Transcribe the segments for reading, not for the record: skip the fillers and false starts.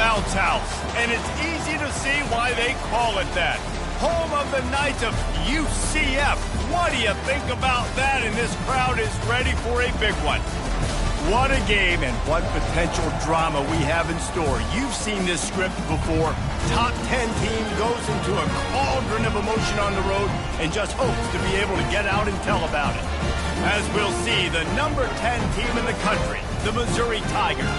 bounce house, and it's easy to see why they call it that. Home of the Knights of UCF. What do you think about that? And this crowd is ready for a big one. What a game and what potential drama we have in store. You've seen this script before. Top 10 team goes into a cauldron of emotion on the road and just hopes to be able to get out and tell about it. As we'll see, the number 10 team in the country, the Missouri Tigers,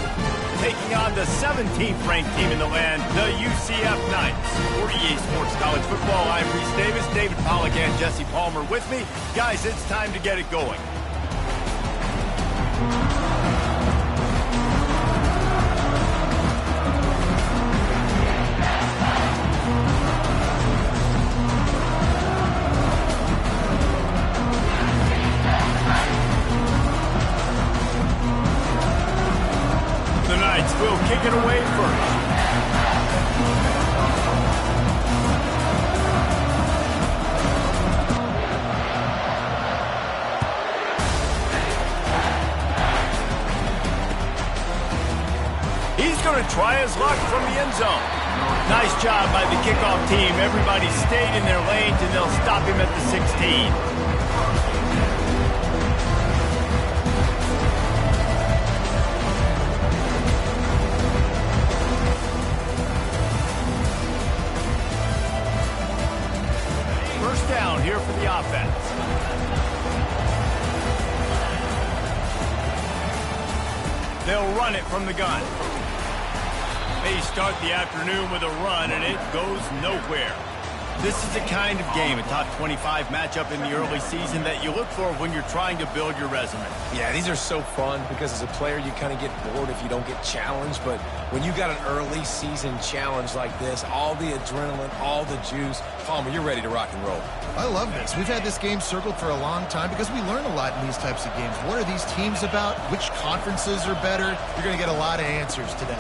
taking on the 17th ranked team in the land, the UCF Knights. For EA Sports College Football, I'm Reese Davis, David Pollack, and Jesse Palmer with me. Guys, it's time to get it going. Will kick it away first. He's going to try his luck from the end zone. Nice job by the kickoff team. Everybody stayed in their lanes, and they'll stop him at the 16. Down here for the offense. They'll run it from the gun. They start the afternoon with a run, and it goes nowhere. This is the kind of game, a top 25 matchup in the early season that you look for when you're trying to build your resume. Yeah, these are so fun because as a player, you kind of get bored if you don't get challenged. But when you got an early season challenge like this, all the adrenaline, all the juice, Palmer, you're ready to rock and roll. I love this. We've had this game circled for a long time because we learn a lot in these types of games. What are these teams about? Which conferences are better? You're going to get a lot of answers today.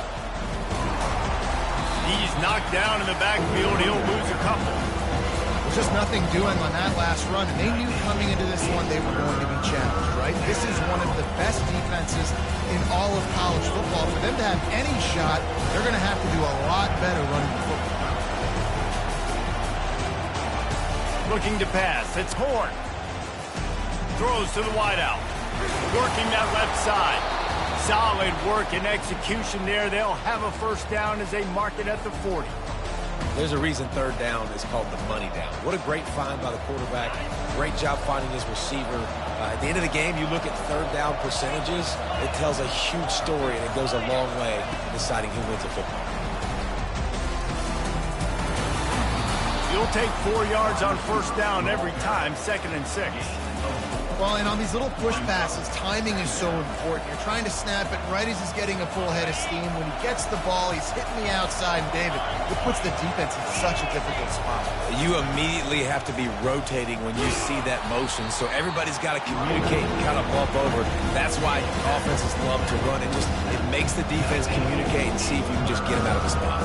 He's knocked down in the backfield. He'll lose a couple. Just nothing doing on that last run, and they knew coming into this one they were going to be challenged, right? This is one of the best defenses in all of college football. For them to have any shot, they're going to have to do a lot better running the football. Looking to pass. It's Horn. Throws to the wideout. Working that left side. Solid work and execution there. They'll have a first down as they mark it at the 40. There's a reason third down is called the money down. What a great find by the quarterback. Great job finding his receiver. At the end of the game, you look at third down percentages. It tells a huge story, and it goes a long way in deciding who wins a football. You'll take 4 yards on first down every time, 2nd and 6. Well, and on these little push passes, timing is so important. You're trying to snap it right as he's getting a full head of steam. When he gets the ball, he's hitting the outside, and David, it puts the defense in such a difficult spot. You immediately have to be rotating when you see that motion, so everybody's got to communicate and kind of bump over. That's why offenses love to run. It makes the defense communicate and see if you can just get him out of the spot.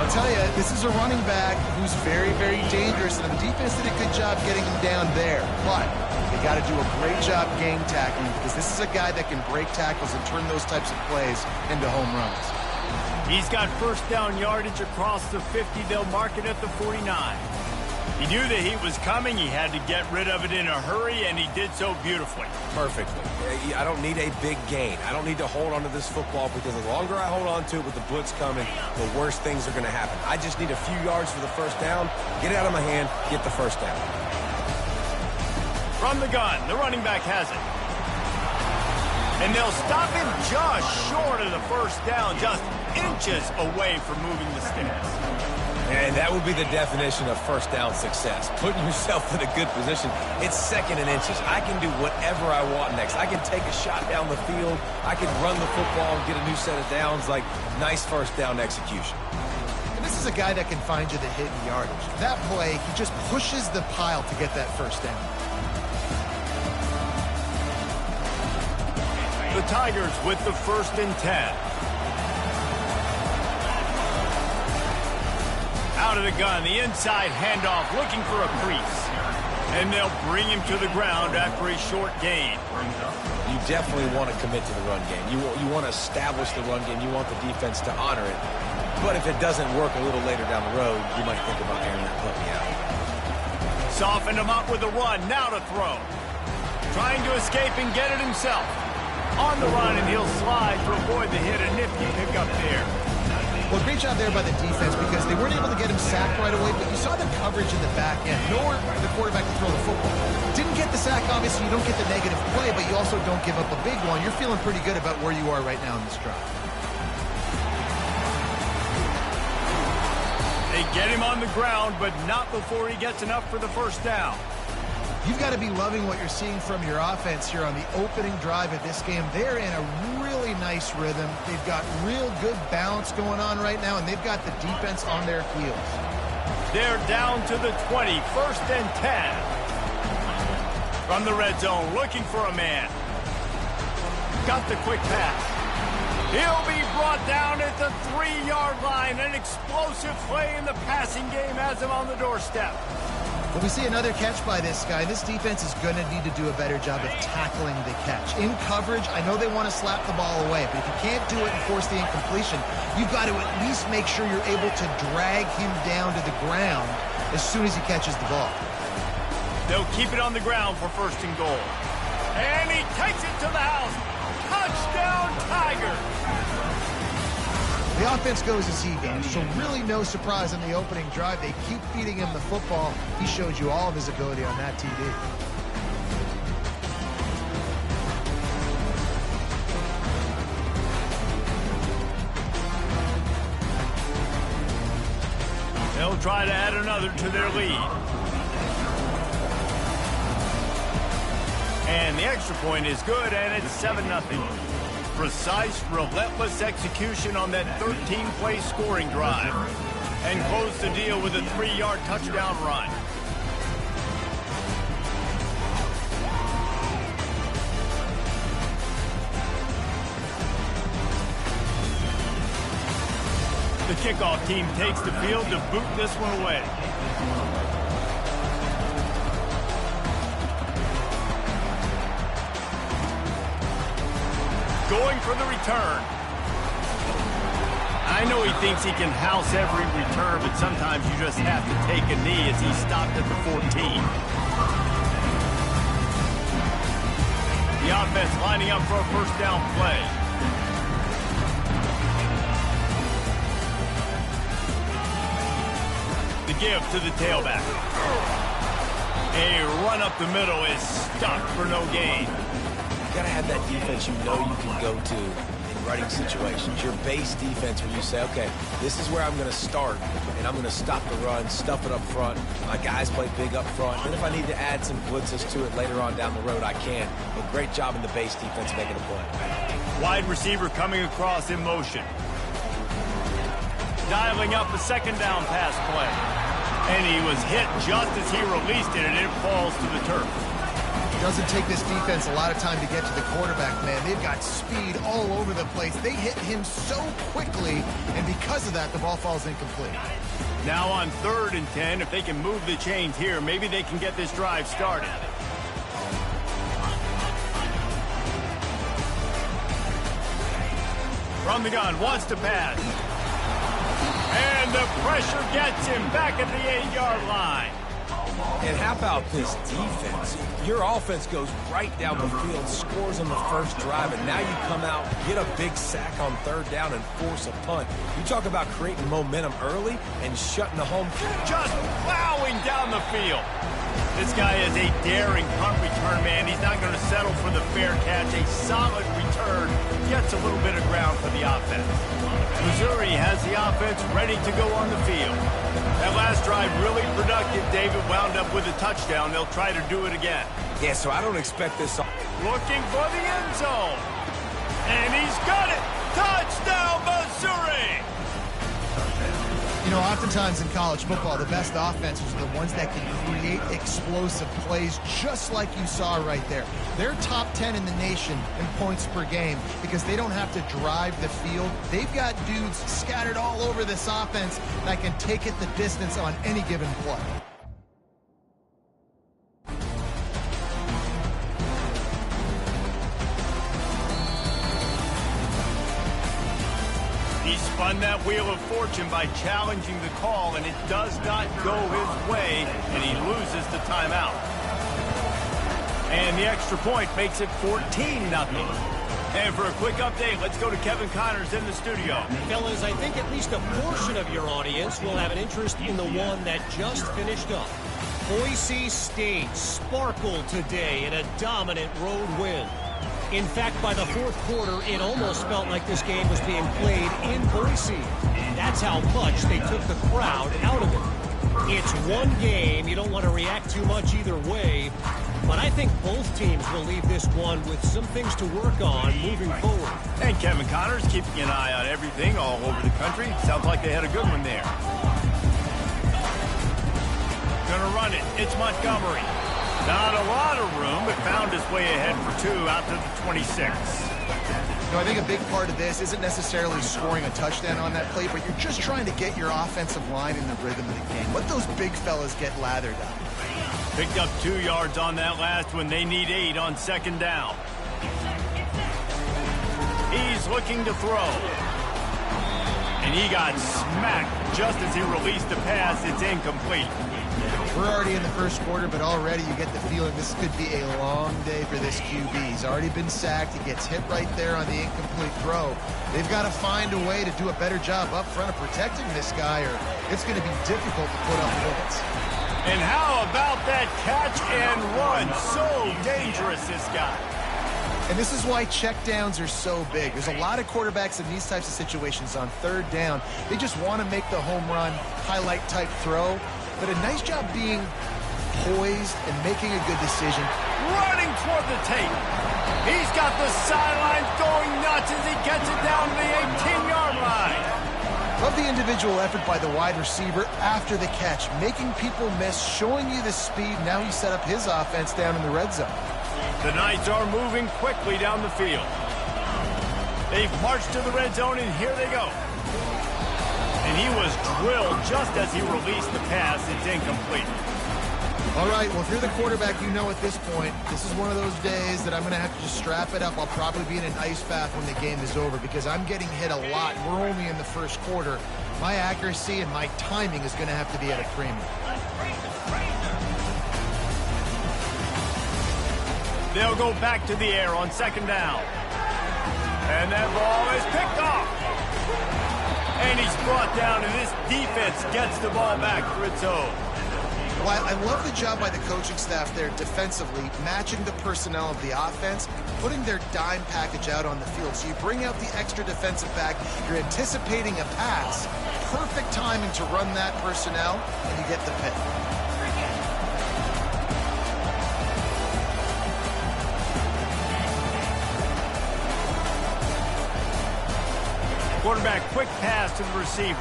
I'll tell you, this is a running back who's very, very dangerous, and the defense did a good job getting him down there. But they got to do a great job game tackling because this is a guy that can break tackles and turn those types of plays into home runs. He's got first down yardage across the 50. They'll mark it at the 49. He knew the heat was coming. He had to get rid of it in a hurry, and he did so beautifully. Perfectly. I don't need a big gain. I don't need to hold on to this football because the longer I hold on to it with the blitz coming, the worse things are going to happen. I just need a few yards for the first down, get it out of my hand, get the first down. From the gun, the running back has it. And they'll stop him just short of the first down, just inches away from moving the sticks. And that would be the definition of first down success. Putting yourself in a good position. It's 2nd and inches. I can do whatever I want next. I can take a shot down the field. I can run the football and get a new set of downs. Like, nice first down execution. And this is a guy that can find you the hit and yardage. That play, he just pushes the pile to get that first down. The Tigers with the 1st and 10. Out of the gun, the inside handoff, looking for a crease. And they'll bring him to the ground after a short gain. You definitely want to commit to the run game. You want to establish the run game. You want the defense to honor it. But if it doesn't work a little later down the road, you might think about airing that puppy out. Softened him up with a run, now to throw. Trying to escape and get it himself. On the run, and he'll slide to avoid the hit. A nifty pickup there. Well, great job there by the defense because they weren't able to get him sacked right away, but you saw the coverage in the back end. Nor the quarterback to throw the football. Didn't get the sack, obviously you don't get the negative play, but you also don't give up a big one. You're feeling pretty good about where you are right now in this drive. They get him on the ground, but not before he gets enough for the first down. You've got to be loving what you're seeing from your offense here on the opening drive of this game. They're in a really nice rhythm. They've got real good balance going on right now, and they've got the defense on their heels. They're down to the 20, 1st and 10. From the red zone, looking for a man. Got the quick pass. He'll be brought down at the 3-yard line. An explosive play in the passing game has him on the doorstep. Well, we see another catch by this guy. This defense is going to need to do a better job of tackling the catch. In coverage, I know they want to slap the ball away, but if you can't do it and force the incompletion, you've got to at least make sure you're able to drag him down to the ground as soon as he catches the ball. They'll keep it on the ground for 1st and goal. And he takes it to the house. Touchdown, Tiger! The offense goes as he goes, so really no surprise in the opening drive. They keep feeding him the football. He showed you all of his ability on that TD. They'll try to add another to their lead. And the extra point is good, and it's 7-0. Precise, relentless execution on that 13-play scoring drive. And close the deal with a 3-yard touchdown run. The kickoff team takes the field to boot this one away. Going for the return. I know he thinks he can house every return, but sometimes you just have to take a knee as he stopped at the 14. The offense lining up for a 1st down play. The give to the tailback. A run up the middle is stuck for no gain. You gotta have that defense you know you can go to in running situations. Your base defense where you say, okay, this is where I'm gonna start, and I'm gonna stop the run, stuff it up front. My guys play big up front, and if I need to add some blitzes to it later on down the road, I can. But great job in the base defense making a play. Wide receiver coming across in motion. Dialing up a 2nd down pass play. And he was hit just as he released it, and it falls to the turf. Doesn't take this defense a lot of time to get to the quarterback, man. They've got speed all over the place. They hit him so quickly, and because of that, the ball falls incomplete. Now on 3rd and 10, if they can move the chains here, maybe they can get this drive started. From the gun, wants to pass. And the pressure gets him back at the 8-yard line. And how about this defense? Your offense goes right down the field, scores on the first drive, and now you come out, get a big sack on 3rd down, and force a punt. You talk about creating momentum early and shutting the home. Just plowing down the field. This guy is a daring punt return man. He's not going to settle for the fair catch. A solid return gets a little bit of ground for the offense. Missouri has the offense ready to go on the field. That last drive really productive. David wound up with a touchdown. They'll try to do it again. Yeah, so I don't expect this. Looking for the end zone. And he's got it. Touchdown, Missouri! You know, oftentimes in college football, the best offenses are the ones that can create explosive plays just like you saw right there. They're top 10 in the nation in points per game because they don't have to drive the field. They've got dudes scattered all over this offense that can take it the distance on any given play. He spun that wheel of fortune by challenging the call, and it does not go his way, and he loses the timeout. And the extra point makes it 14-0. And for a quick update, let's go to Kevin Connors in the studio. Fellas, I think at least a portion of your audience will have an interest in the one that just finished up. Boise State sparkled today in a dominant road win. In fact, by the fourth quarter, it almost felt like this game was being played in Boise. That's how much they took the crowd out of it. It's one game. You don't want to react too much either way. But I think both teams will leave this one with some things to work on moving forward. And Kevin Connors keeping an eye on everything all over the country. Sounds like they had a good one there. Gonna run it. It's Montgomery. Not a lot of room, but found his way ahead for two out to the 26. I think a big part of this isn't necessarily scoring a touchdown on that play, but you're just trying to get your offensive line in the rhythm of the game. Let those big fellas get lathered up. Picked up 2 yards on that last one. They need 8 on second down. He's looking to throw. And he got smacked just as he released the pass. It's incomplete. We're already in the first quarter, but already you get the feeling this could be a long day for this QB. He's already been sacked. He gets hit right there on the incomplete throw. They've got to find a way to do a better job up front of protecting this guy, or it's going to be difficult to put up points. And how about that catch and run? So dangerous, this guy. And this is why checkdowns are so big. There's a lot of quarterbacks in these types of situations on third down. They just want to make the home run, highlight type throw. But a nice job being poised and making a good decision. Running toward the tape. He's got the sidelines going nuts as he gets it down to the 18-yard line. Love the individual effort by the wide receiver after the catch, making people miss, showing you the speed. Now he set up his offense down in the red zone. The Knights are moving quickly down the field. They've marched to the red zone, and here they go. And he was drilled just as he released the pass. It's incomplete. All right, well, if you're the quarterback, you know at this point, this is one of those days that I'm going to have to just strap it up. I'll probably be in an ice bath when the game is over because I'm getting hit a lot. We're only in the first quarter. My accuracy and my timing is going to have to be at a premium. They'll go back to the air on second down. And that ball is picked off. And he's brought down, and this defense gets the ball back for its own. Well, I love the job by the coaching staff there defensively, matching the personnel of the offense, putting their dime package out on the field. So you bring out the extra defensive back, you're anticipating a pass, perfect timing to run that personnel, and you get the pick. Quarterback, quick pass to the receiver.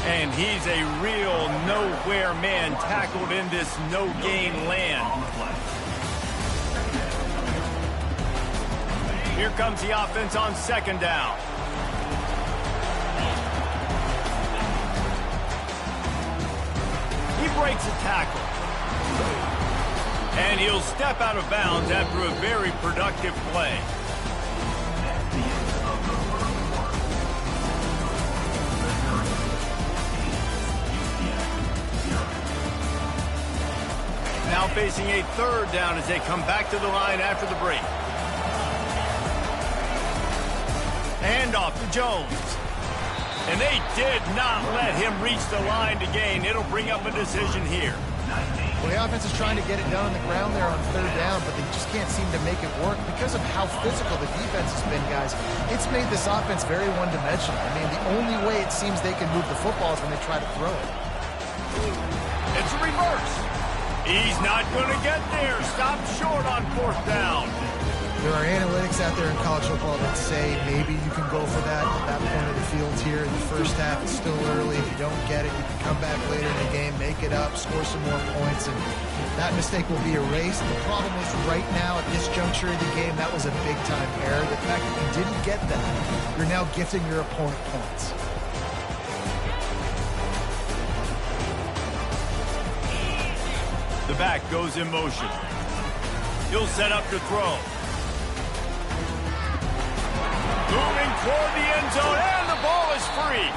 And he's a real nowhere man tackled in this no-gain land. Here comes the offense on second down. He breaks a tackle. And he'll step out of bounds after a very productive play. Now facing a third down as they come back to the line after the break. Handoff to Jones. And they did not let him reach the line to gain. It'll bring up a decision here. Well, the offense is trying to get it done on the ground there on third down, but they just can't seem to make it work because of how physical the defense has been, guys. It's made this offense very one-dimensional. I mean, the only way it seems they can move the football is when they try to throw it. It's a reverse. He's not going to get there. Stopped short on fourth down. There are analytics out there in college football that say maybe you can go for that at that point of the field here in the first half. It's still early. If you don't get it, you can come back later in the game, make it up, score some more points, and that mistake will be erased. The problem is right now at this juncture of the game, that was a big-time error. The fact that you didn't get that, you're now gifting your opponent points. The back goes in motion. He'll set up to throw. Moving toward the end zone, and the ball is free.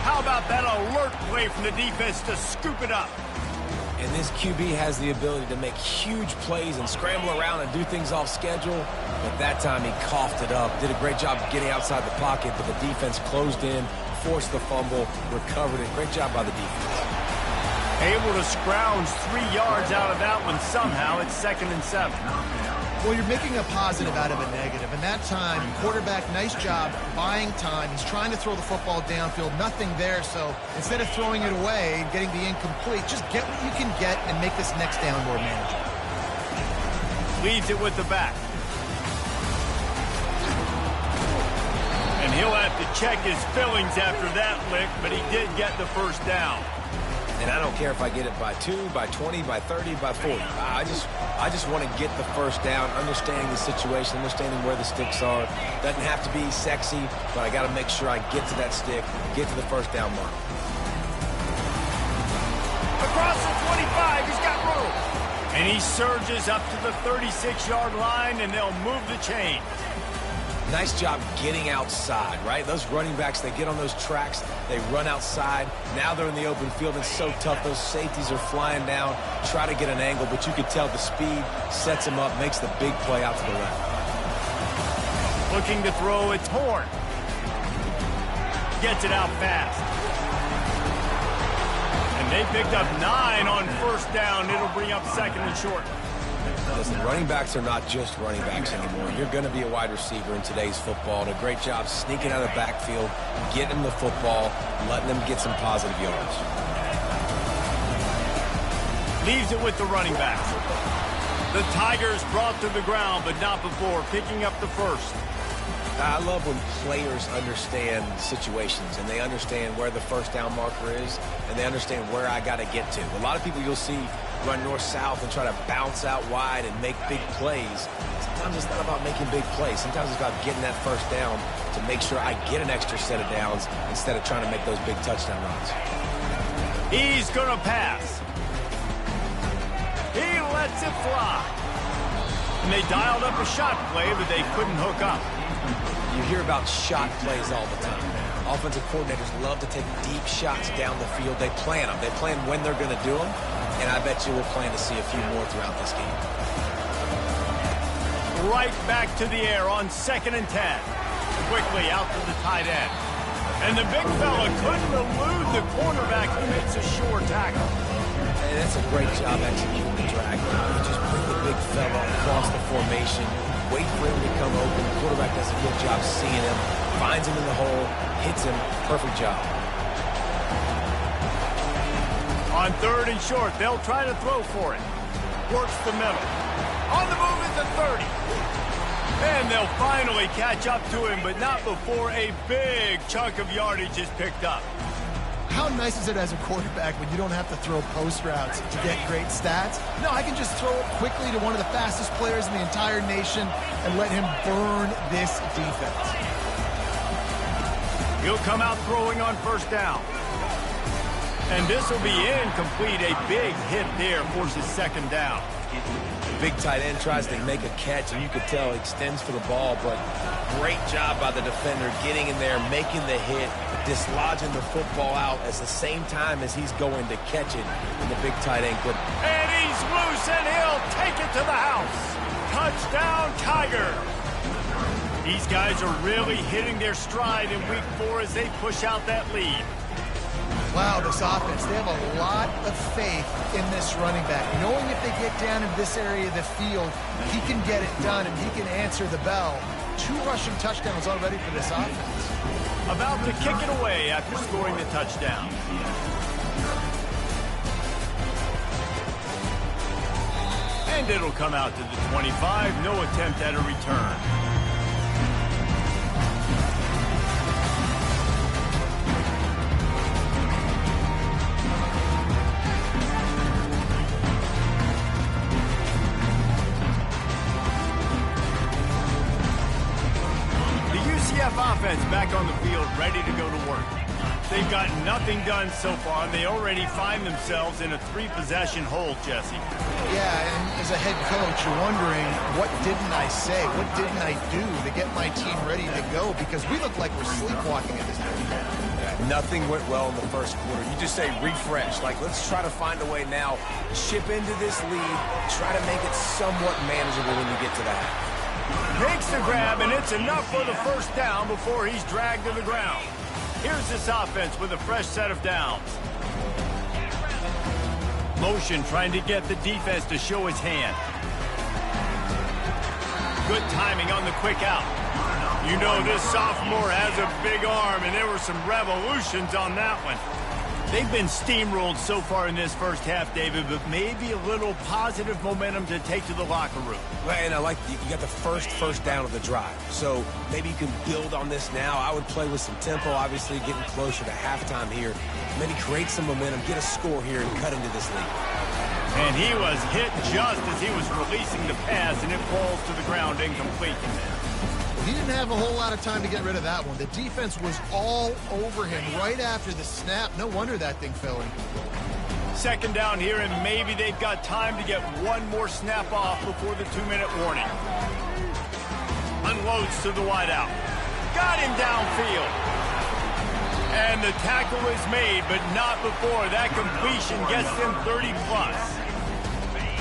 How about that alert play from the defense to scoop it up? And this QB has the ability to make huge plays and scramble around and do things off schedule. But that time he coughed it up. Did a great job getting outside the pocket, but the defense closed in, forced the fumble, recovered it. Great job by the defense. Able to scrounge 3 yards out of that one somehow. It's 2nd and 7. Well, you're making a positive out of a negative. And that time, quarterback, nice job buying time. He's trying to throw the football downfield. Nothing there. So instead of throwing it away and getting the incomplete, just get what you can get and make this next down more manageable. Leads it with the back. And he'll have to check his fillings after that lick, but he did get the first down. And I don't care if I get it by 2, by 20, by 30, by 40. I just want to get the first down, understanding the situation, understanding where the sticks are. Doesn't have to be sexy, but I got to make sure I get to that stick, get to the first down mark. Across the 25, he's got room. And he surges up to the 36-yard line, and they'll move the chain. Nice job getting outside, right? Those running backs, they get on those tracks, they run outside. Now they're in the open field. It's so tough. Those safeties are flying down, try to get an angle, but you can tell the speed sets him up, makes the big play out to the left. Looking to throw, it's Horn. Gets it out fast. And they picked up 9 on first down. It'll bring up 2nd and short. Listen, running backs are not just running backs anymore. You're going to be a wide receiver in today's football. And a great job sneaking out of the backfield, getting the football, letting them get some positive yards. Leaves it with the running backs. The Tigers brought to the ground, but not before picking up the first. I love when players understand situations and they understand where the first down marker is and they understand where I got to get to. A lot of people you'll see run north-south and try to bounce out wide and make big plays. Sometimes it's not about making big plays. Sometimes it's about getting that first down to make sure I get an extra set of downs instead of trying to make those big touchdown runs. He's going to pass. He lets it fly. And they dialed up a shot play, but they couldn't hook up. You hear about shot plays all the time. Offensive coordinators love to take deep shots down the field. They plan them. They plan when they're going to do them. And I bet you we'll plan to see a few more throughout this game. Right back to the air on 2nd and 10. Quickly out to the tight end. And the big fella couldn't elude the cornerback who makes a sure tackle. And that's a great job executing the drag. You just bring the big fella across the formation, wait for him to come open. The quarterback does a good job seeing him, finds him in the hole, hits him. Perfect job. On 3rd and short, they'll try to throw for it. Works the middle. On the move at the 30. And they'll finally catch up to him, but not before a big chunk of yardage is picked up. How nice is it as a quarterback when you don't have to throw post routes to get great stats? No, I can just throw it quickly to one of the fastest players in the entire nation and let him burn this defense. He'll come out throwing on first down. And this will be incomplete. A big hit there forces 2nd down. The big tight end tries to make a catch, and you could tell he extends for the ball, but great job by the defender getting in there, making the hit, dislodging the football out at the same time as he's going to catch it, and the big tight end couldn't. And he's loose, and he'll take it to the house. Touchdown, Tiger. These guys are really hitting their stride in week 4 as they push out that lead. Wow, this offense, they have a lot of faith in this running back. Knowing if they get down in this area of the field, he can get it done and he can answer the bell. 2 rushing touchdowns already for this offense. About to kick it away after scoring the touchdown. And it'll come out to the 25. No attempt at a return. UCF offense back on the field, ready to go to work. They've got nothing done so far, and they already find themselves in a 3-possession hole, Jesse. Yeah, and as a head coach, you're wondering, what didn't I say? What didn't I do to get my team ready to go? Because we look like we're sleepwalking at this point. Nothing went well in the first quarter. You just say refresh. Like, let's try to find a way now. Chip into this lead. Try to make it somewhat manageable when you get to the half. Makes the grab, and it's enough for the first down before he's dragged to the ground. Here's this offense with a fresh set of downs. Motion trying to get the defense to show his hand. Good timing on the quick out. You know this sophomore has a big arm, and there were some revolutions on that one. They've been steamrolled so far in this first half, David, but maybe a little positive momentum to take to the locker room. And I like you got the first down of the drive, so maybe you can build on this now. I would play with some tempo, obviously getting closer to halftime here. Maybe create some momentum, get a score here, and cut into this lead. And he was hit just as he was releasing the pass, and it falls to the ground incomplete. He didn't have a whole lot of time to get rid of that one. The defense was all over him right after the snap. No wonder that thing fell in. Second down here, and maybe they've got time to get one more snap off before the 2-minute warning. Unloads to the wideout. Got him downfield. And the tackle is made, but not before that completion gets them 30+.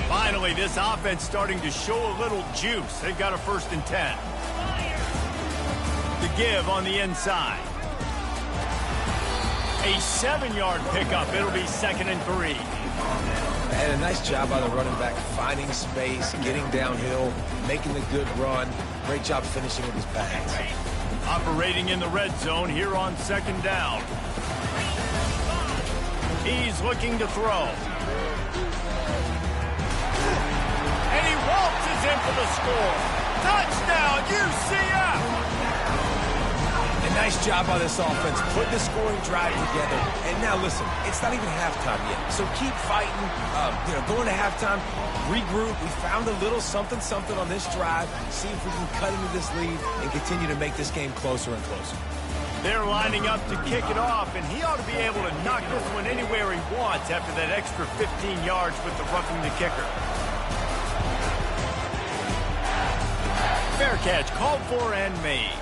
Finally, this offense starting to show a little juice. They've got a 1st and 10. The give on the inside. A 7-yard pickup. It'll be 2nd and 3. And a nice job by the running back, finding space, getting downhill, making the good run. Great job finishing with his pass. Operating in the red zone here on 2nd down. He's looking to throw. And he waltzes in for the score. Touchdown, UCF! A nice job by this offense, put the scoring drive together. And now listen, it's not even halftime yet, so keep fighting. Going to halftime, regroup. We found a little something on this drive. See if we can cut into this lead and continue to make this game closer and closer. They're lining up to kick it off, and he ought to be able to knock this one anywhere he wants after that extra 15 yards with the roughing the kicker. Fair catch, called for and made.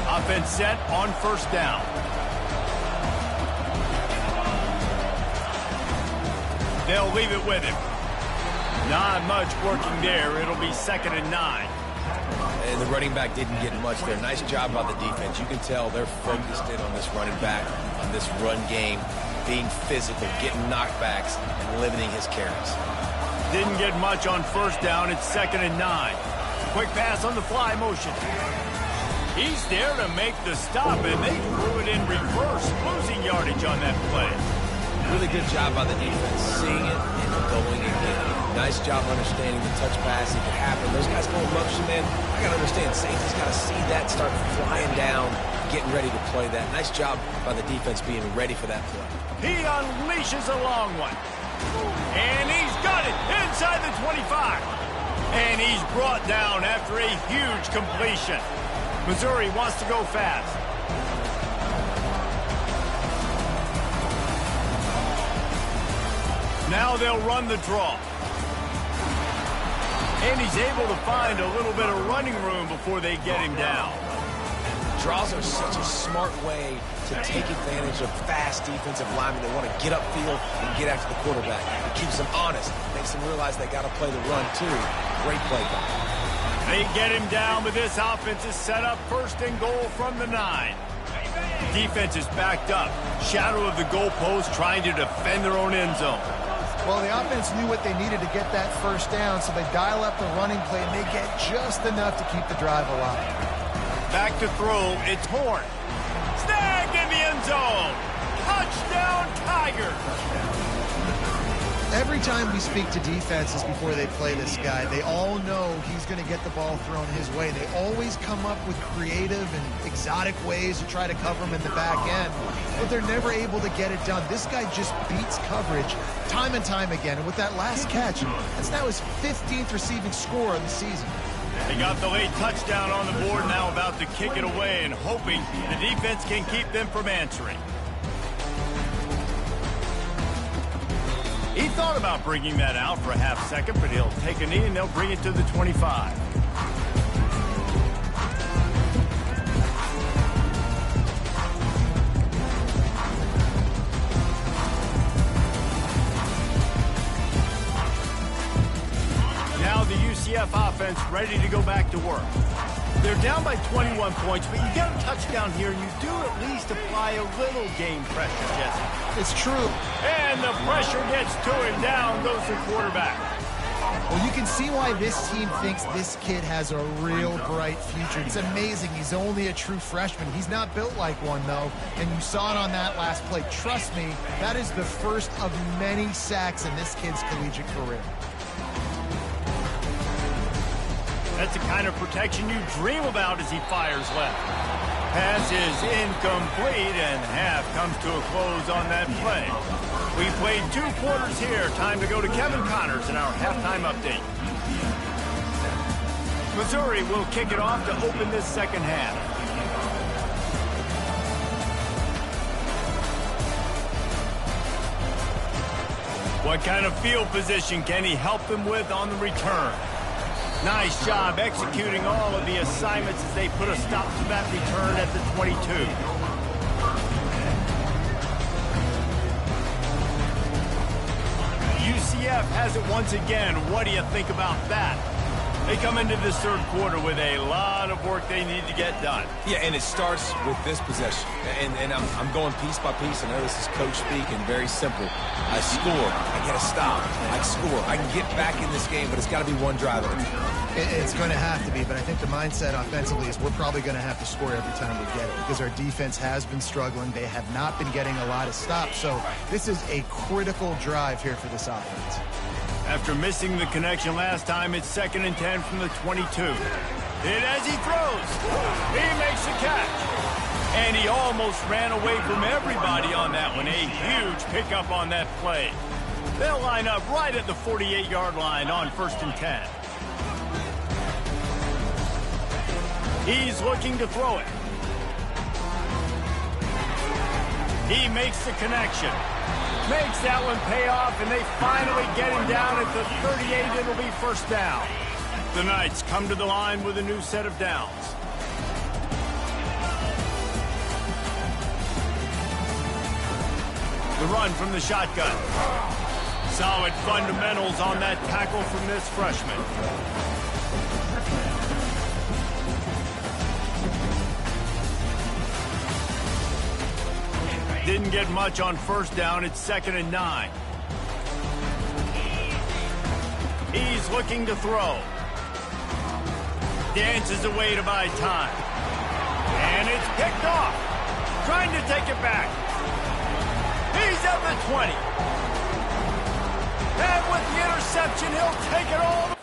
Offense set on 1st down. They'll leave it with him. Not much working there. It'll be 2nd and 9. And the running back didn't get much there. Nice job by the defense. You can tell they're focused in on this running back, on this run game, being physical, getting knockbacks, and limiting his carries. Didn't get much on 1st down. It's 2nd and 9. Quick pass on the fly motion. He's there to make the stop, and they threw it in reverse, losing yardage on that play. Really good job by the defense, seeing it and going and getting it. Nice job understanding the touch pass. If it happened, those guys go in motion, man. I got to understand, safety's got to see that start flying down, getting ready to play that. Nice job by the defense being ready for that play. He unleashes a long one. And he's got it inside the 25. And he's brought down after a huge completion. Missouri wants to go fast. Now they'll run the draw. And he's able to find a little bit of running room before they get him down. Draws are such a smart way to take advantage of fast defensive linemen that want to get upfield and get after the quarterback. It keeps them honest, makes them realize they got to play the run too. Great play by them. They get him down, but this offense is set up 1st and goal from the 9. Defense is backed up. Shadow of the goalpost trying to defend their own end zone. Well, the offense knew what they needed to get that 1st down, so they dial up the running play, and they get just enough to keep the drive alive. Back to throw, it's Horn. Snagged in the end zone. Touchdown, Tigers. Every time we speak to defenses before they play this guy, they all know he's going to get the ball thrown his way. They always come up with creative and exotic ways to try to cover him in the back end, but they're never able to get it done. This guy just beats coverage time and time again, and with that last catch, that's now his 15th receiving score of the season. They got the late touchdown on the board, now about to kick it away and hoping the defense can keep them from answering. He thought about bringing that out for a half second, but he'll take a knee and they'll bring it to the 25. Now the UCF offense ready to go back to work. They're down by 21 points, but you get a touchdown here, and you do at least apply a little game pressure, Jesse. It's true. And the pressure gets to him. Down goes the quarterback. Well, you can see why this team thinks this kid has a real bright future. It's amazing. He's only a true freshman. He's not built like one, though, and you saw it on that last play. Trust me, that is the first of many sacks in this kid's collegiate career. That's the kind of protection you dream about as he fires left. Pass is incomplete, and half comes to a close on that play. We played 2 quarters here. Time to go to Kevin Connors in our halftime update. Missouri will kick it off to open this second half. What kind of field position can he help them with on the return? Nice job executing all of the assignments as they put a stop to that return at the 22. UCF has it once again. What do you think about that? They come into this third quarter with a lot of work they need to get done. Yeah, and it starts with this possession. And I'm going piece by piece. I know this is coach speak and very simple. I score. I get a stop. I score. I can get back in this game, but it's got to be one drive at a time. It's going to have to be, but I think the mindset offensively is we're probably going to have to score every time we get it because our defense has been struggling. They have not been getting a lot of stops, so this is a critical drive here for this offense. After missing the connection last time, it's 2nd and 10 from the 22. And as he throws, he makes the catch. And he almost ran away from everybody on that one. A huge pickup on that play. They'll line up right at the 48-yard line on 1st and 10. He's looking to throw it. He makes the connection. Makes that one pay off, and they finally get him down at the 38. It'll be 1st down. The Knights come to the line with a new set of downs. The run from the shotgun. Solid fundamentals on that tackle from this freshman. Didn't get much on 1st down. It's 2nd and 9. He's looking to throw. Dances away to buy time. And it's picked off. Trying to take it back. He's at the 20. And with the interception, he'll take it all the